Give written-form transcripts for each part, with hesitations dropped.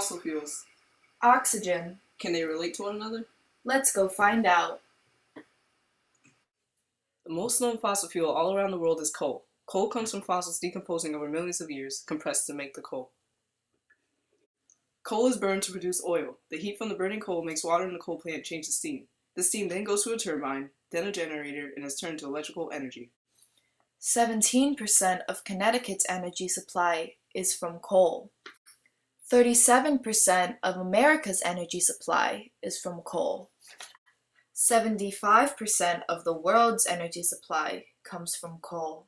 fossil fuels? Oxygen. Can they relate to one another? Let's go find out. The most known fossil fuel all around the world is coal. Coal comes from fossils decomposing over millions of years, compressed to make the coal. Coal is burned to produce oil. The heat from the burning coal makes water in the coal plant change to steam. The steam then goes to a turbine, then a generator, and is turned to electrical energy. 17% of Connecticut's energy supply is from coal. 37% of America's energy supply is from coal. 75% of the world's energy supply comes from coal.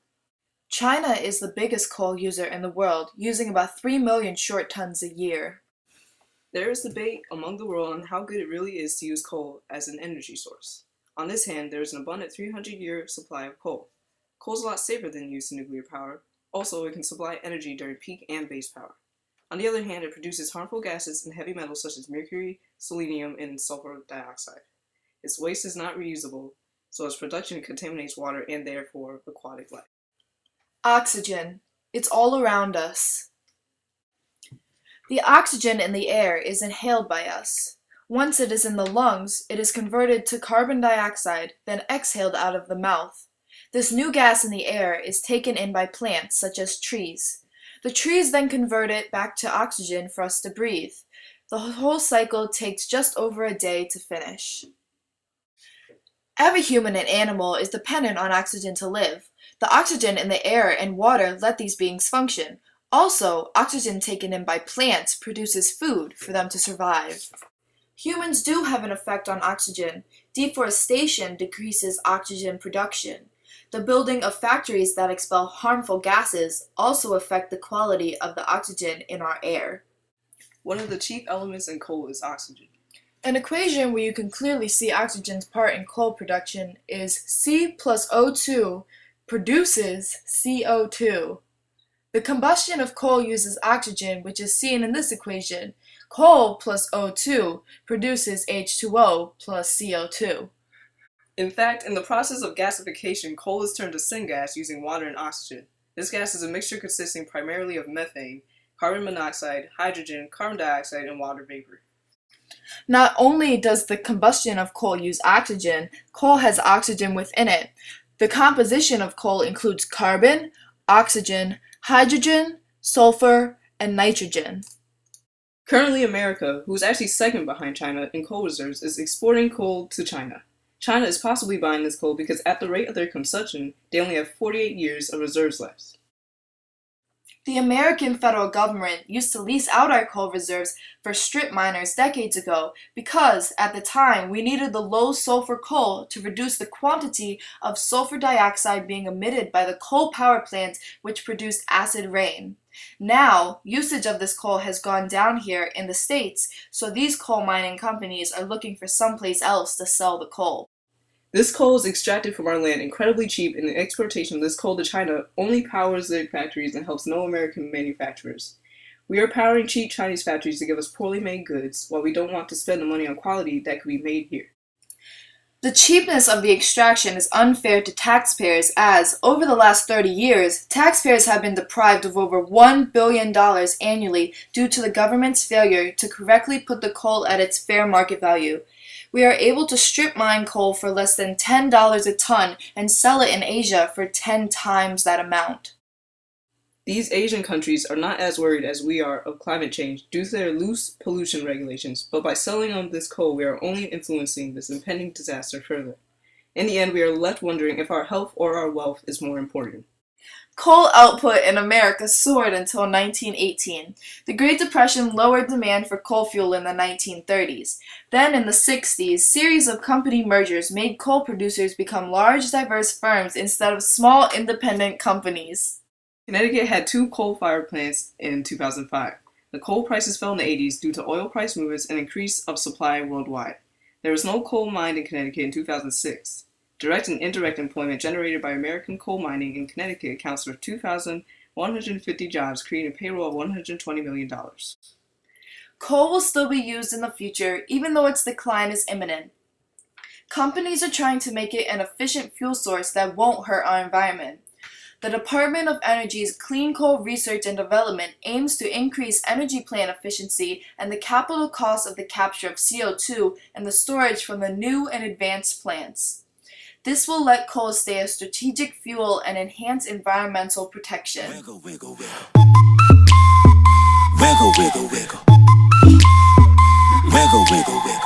China is the biggest coal user in the world, using about 3 million short tons a year. There is debate among the world on how good it really is to use coal as an energy source. On this hand, there is an abundant 300-year supply of coal. Coal is a lot safer than used in nuclear power. Also, it can supply energy during peak and base power. On the other hand, it produces harmful gases and heavy metals such as mercury, selenium, and sulfur dioxide. Its waste is not reusable, so its production contaminates water and therefore aquatic life. Oxygen. It's all around us. The oxygen in the air is inhaled by us. Once it is in the lungs, it is converted to carbon dioxide, then exhaled out of the mouth. This new gas in the air is taken in by plants, such as trees. The trees then convert it back to oxygen for us to breathe. The whole cycle takes just over a day to finish. Every human and animal is dependent on oxygen to live. The oxygen in the air and water let these beings function. Also, oxygen taken in by plants produces food for them to survive. Humans do have an effect on oxygen. Deforestation decreases oxygen production. The building of factories that expel harmful gases also affect the quality of the oxygen in our air. One of the chief elements in coal is oxygen. An equation where you can clearly see oxygen's part in coal production is C plus O2 produces CO2. The combustion of coal uses oxygen, which is seen in this equation. Coal plus O2 produces H2O plus CO2. In fact, in the process of gasification, coal is turned to syngas using water and oxygen. This gas is a mixture consisting primarily of methane, carbon monoxide, hydrogen, carbon dioxide, and water vapor. Not only does the combustion of coal use oxygen, coal has oxygen within it. The composition of coal includes carbon, oxygen, hydrogen, sulfur, and nitrogen. Currently, America, who is actually second behind China in coal reserves, is exporting coal to China. China is possibly buying this coal because at the rate of their consumption, they only have 48 years of reserves left. The American federal government used to lease out our coal reserves for strip miners decades ago because, at the time, we needed the low sulfur coal to reduce the quantity of sulfur dioxide being emitted by the coal power plants which produced acid rain. Now, usage of this coal has gone down here in the States, so these coal mining companies are looking for someplace else to sell the coal. This coal is extracted from our land incredibly cheap, and the exportation of this coal to China only powers their factories and helps no American manufacturers. We are powering cheap Chinese factories to give us poorly made goods, while we don't want to spend the money on quality that could be made here. The cheapness of the extraction is unfair to taxpayers as, over the last 30 years, taxpayers have been deprived of over $1 billion annually due to the government's failure to correctly put the coal at its fair market value. We are able to strip mine coal for less than $10 a ton and sell it in Asia for 10 times that amount. These Asian countries are not as worried as we are of climate change due to their loose pollution regulations, but by selling them this coal, we are only influencing this impending disaster further. In the end, we are left wondering if our health or our wealth is more important. Coal output in America soared until 1918. The Great Depression lowered demand for coal fuel in the 1930s. Then in the 60s, series of company mergers made coal producers become large, diverse firms instead of small, independent companies. Connecticut had 2 coal-fired plants in 2005. The coal prices fell in the 80s due to oil price movements and increase of supply worldwide. There was no coal mined in Connecticut in 2006. Direct and indirect employment generated by American coal mining in Connecticut accounts for 2,150 jobs, creating a payroll of $120 million. Coal will still be used in the future, even though its decline is imminent. Companies are trying to make it an efficient fuel source that won't hurt our environment. The Department of Energy's Clean Coal Research and Development aims to increase energy plant efficiency and the capital cost of the capture of CO2 and the storage from the new and advanced plants. This will let coal stay a strategic fuel and enhance environmental protection. Wiggle, wiggle, wiggle. Wiggle, wiggle, wiggle. Wiggle, wiggle, wiggle.